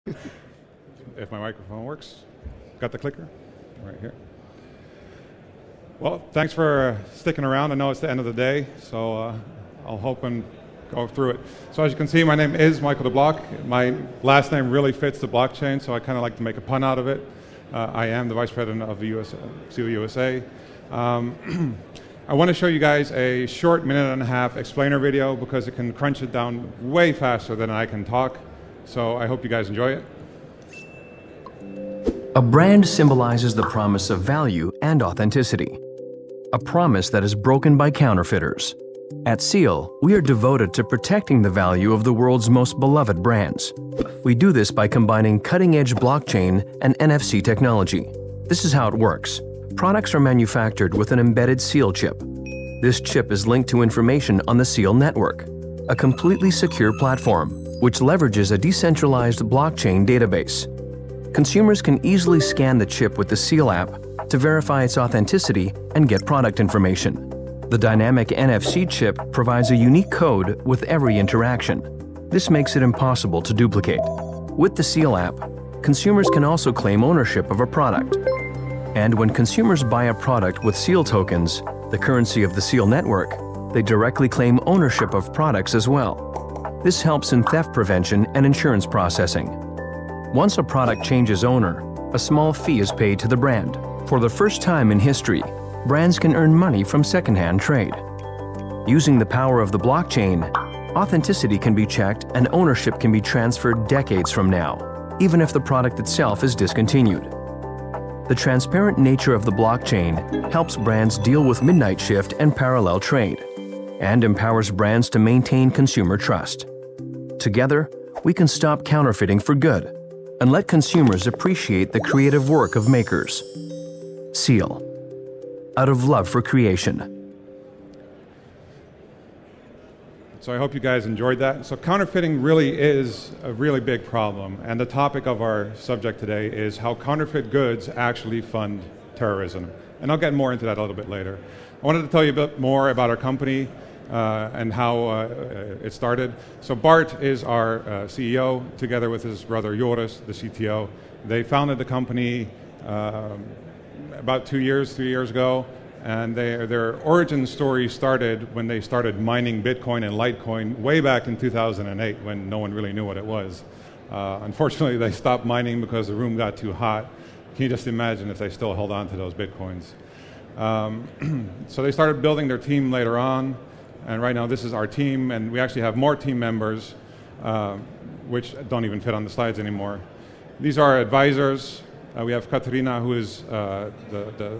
If my microphone works. Got the clicker? Right here. Well, thanks for sticking around. I know it's the end of the day, so I'll hope and go through it. So as you can see, my name is Michael de Block. My last name really fits the blockchain, so I kind of like to make a pun out of it. I am the Vice President of the SEAL USA. I want to show you guys a short minute-and-a-half explainer video because it can crunch it down way faster than I can talk. So I hope you guys enjoy it. A brand symbolizes the promise of value and authenticity. A promise that is broken by counterfeiters. At SEAL, we are devoted to protecting the value of the world's most beloved brands. We do this by combining cutting-edge blockchain and NFC technology. This is how it works. Products are manufactured with an embedded SEAL chip. This chip is linked to information on the SEAL network, a completely secure platform which leverages a decentralized blockchain database. Consumers can easily scan the chip with the SEAL app to verify its authenticity and get product information. The dynamic NFC chip provides a unique code with every interaction. This makes it impossible to duplicate. With the SEAL app, consumers can also claim ownership of a product. And when consumers buy a product with SEAL tokens, the currency of the SEAL network, they directly claim ownership of products as well. This helps in theft prevention and insurance processing. Once a product changes owner, a small fee is paid to the brand. For the first time in history, brands can earn money from secondhand trade. Using the power of the blockchain, authenticity can be checked and ownership can be transferred decades from now, even if the product itself is discontinued. The transparent nature of the blockchain helps brands deal with midnight shift and parallel trade, and empowers brands to maintain consumer trust. Together, we can stop counterfeiting for good and let consumers appreciate the creative work of makers. SEAL, out of love for creation. So I hope you guys enjoyed that. So counterfeiting really is a really big problem, and the topic of our subject today is how counterfeit goods actually fund terrorism. And I'll get more into that a little bit later. I wanted to tell you a bit more about our company and how it started. So Bart is our CEO, together with his brother Joris, the CTO. They founded the company about 3 years ago, and their origin story started when they started mining Bitcoin and Litecoin way back in 2008 when no one really knew what it was. Unfortunately, they stopped mining because the room got too hot. Can you just imagine if they still held on to those Bitcoins? So they started building their team later on, and right now this is our team, and we actually have more team members, which don't even fit on the slides anymore. These are our advisors. We have Katerina, who is the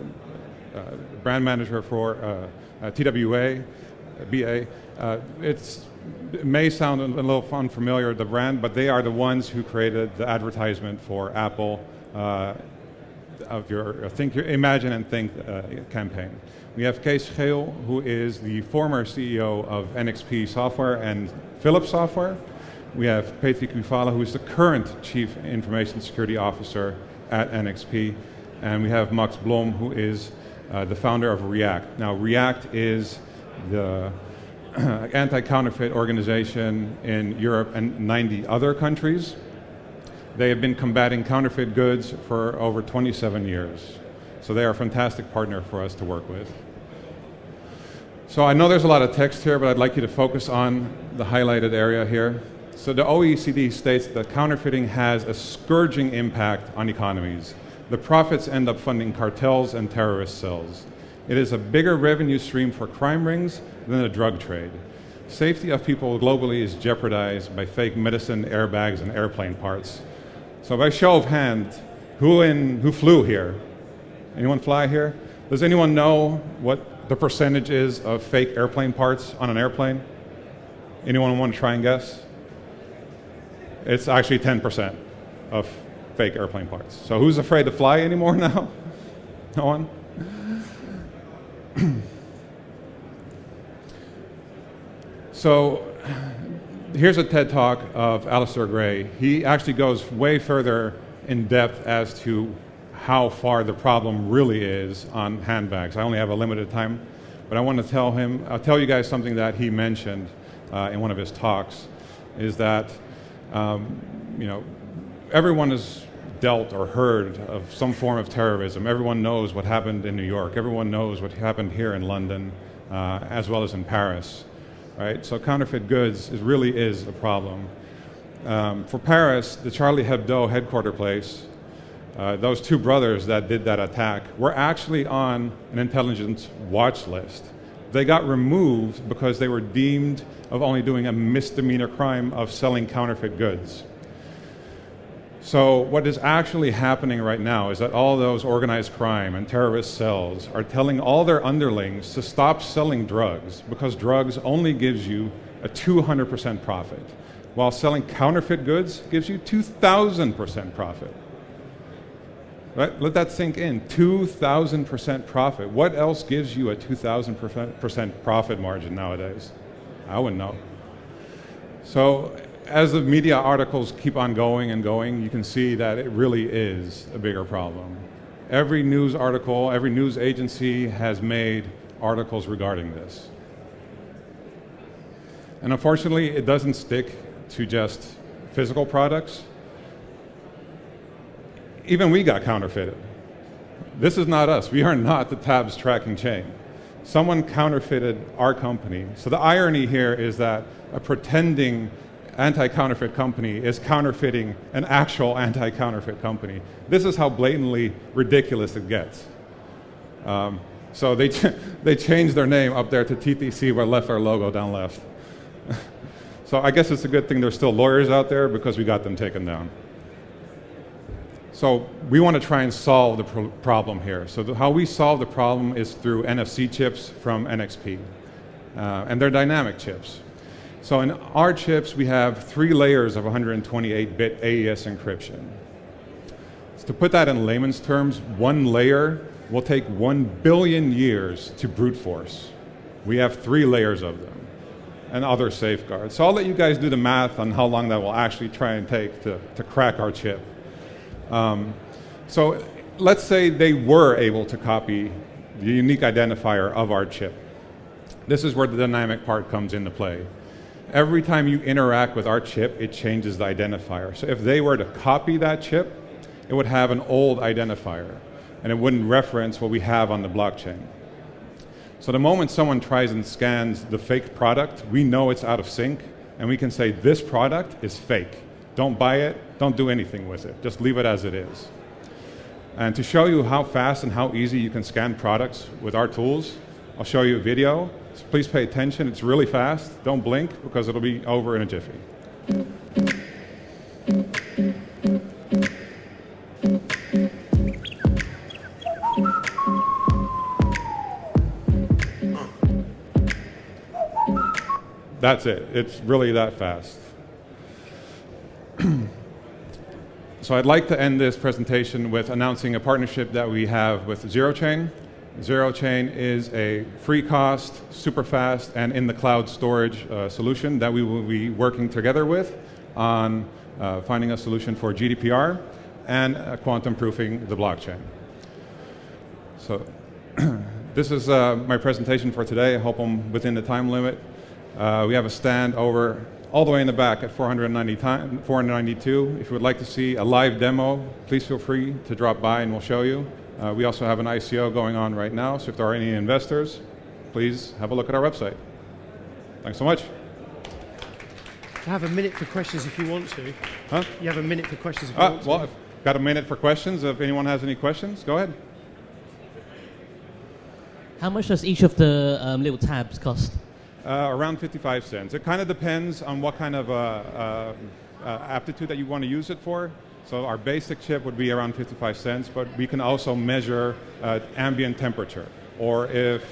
brand manager for TWA, BA. It may sound a little unfamiliar, the brand, but they are the ones who created the advertisement for Apple of your Imagine and Think campaign. We have Kees Geel, who is the former CEO of NXP Software and Philips Software. We have Petri Kuvala, who is the current Chief Information Security Officer at NXP. And we have Max Blom, who is the founder of React. Now, React is the anti-counterfeit organization in Europe and 90 other countries. They have been combating counterfeit goods for over 27 years. So they are a fantastic partner for us to work with. So I know there's a lot of text here, but I'd like you to focus on the highlighted area here. So the OECD states that counterfeiting has a scourging impact on economies. The profits end up funding cartels and terrorist cells. It is a bigger revenue stream for crime rings than the drug trade. Safety of people globally is jeopardized by fake medicine, airbags, and airplane parts. So by show of hands, who flew here? Anyone fly here? Does anyone know what the percentage is of fake airplane parts on an airplane? Anyone want to try and guess? It's actually 10% of fake airplane parts. So who's afraid to fly anymore now? No one? So here's a TED Talk of Alistair Gray. He actually goes way further in depth as to how far the problem really is on handbags. I only have a limited time, but I want to I'll tell you guys something that he mentioned in one of his talks, is that everyone has dealt or heard of some form of terrorism. Everyone knows what happened in New York. Everyone knows what happened here in London, as well as in Paris, right? So counterfeit goods really is a problem. For Paris, the Charlie Hebdo headquarter place, those two brothers that did that attack were actually on an intelligence watch list. They got removed because they were deemed of only doing a misdemeanor crime of selling counterfeit goods. So what is actually happening right now is that all those organized crime and terrorist cells are telling all their underlings to stop selling drugs because drugs only gives you a 200% profit, while selling counterfeit goods gives you 2,000% profit. Right? Let that sink in. 2,000% profit. What else gives you a 2,000% profit margin nowadays? I wouldn't know. So as the media articles keep on going and going, you can see that it really is a bigger problem. Every news article, every news agency has made articles regarding this. And unfortunately, it doesn't stick to just physical products. Even we got counterfeited. This is not us. We are not the tabs tracking chain. Someone counterfeited our company. So the irony here is that a pretending anti-counterfeit company is counterfeiting an actual anti-counterfeit company. This is how blatantly ridiculous it gets. So they changed their name up there to TTC, but left our logo down left. So I guess it's a good thing there's still lawyers out there because we got them taken down. So we want to try and solve the problem here. So how we solve the problem is through NFC chips from NXP. And they're dynamic chips. So in our chips, we have 3 layers of 128-bit AES encryption. So to put that in layman's terms, 1 layer will take 1 billion years to brute force. We have 3 layers of them and other safeguards. So I'll let you guys do the math on how long that will actually try and take to crack our chip. So let's say they were able to copy the unique identifier of our chip. This is where the dynamic part comes into play. Every time you interact with our chip, it changes the identifier. So if they were to copy that chip, it would have an old identifier, and it wouldn't reference what we have on the blockchain. So the moment someone tries and scans the fake product, we know it's out of sync, and we can say this product is fake. Don't buy it, don't do anything with it, just leave it as it is. And to show you how fast and how easy you can scan products with our tools, I'll show you a video. So please pay attention, it's really fast. Don't blink because it'll be over in a jiffy. That's it, it's really that fast. So I'd like to end this presentation with announcing a partnership that we have with ZeroChain. ZeroChain is a free cost, super fast, and in the cloud storage solution that we will be working together with on finding a solution for GDPR and quantum proofing the blockchain. So this is my presentation for today. I hope I'm within the time limit. We have a stand over all the way in the back at 492. If you would like to see a live demo, please feel free to drop by and we'll show you. We also have an ICO going on right now, so if there are any investors, please have a look at our website. Thanks so much. You have a minute for questions if you want to. Huh? You have a minute for questions if you want to. Well, I've got a minute for questions. If anyone has any questions, go ahead. How much does each of the little tabs cost? Around 55 cents. It kind of depends on what kind of aptitude that you want to use it for. So our basic chip would be around 55 cents, but we can also measure ambient temperature. Or if,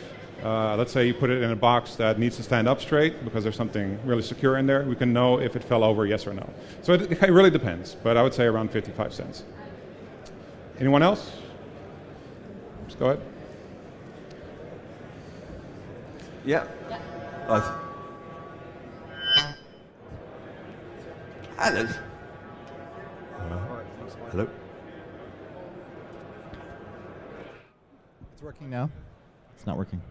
let's say you put it in a box that needs to stand up straight because there's something really secure in there, we can know if it fell over, yes or no. So it really depends, but I would say around 55 cents. Anyone else? Just go ahead. Yeah. Hello. Hello. It's working now. It's not working.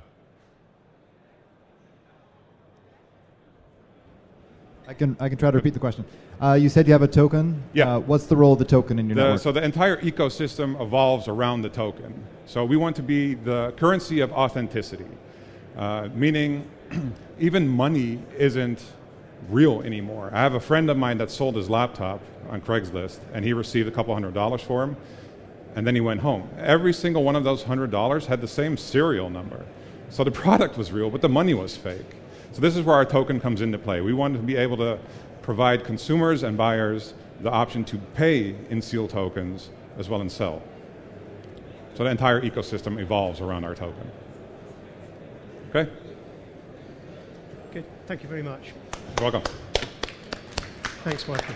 I can try to repeat the question. You said you have a token. Yeah. What's the role of the token in your network? So the entire ecosystem evolves around the token. So we want to be the currency of authenticity, meaning even money isn't real anymore. I have a friend of mine that sold his laptop on Craigslist, and he received a couple $100s for him, and then he went home. Every single one of those $100 had the same serial number. So the product was real, but the money was fake. So this is where our token comes into play. We want to be able to provide consumers and buyers the option to pay in SEAL tokens as well as sell. So the entire ecosystem evolves around our token. Okay? Good. Thank you very much. You're welcome. Thanks, Michael.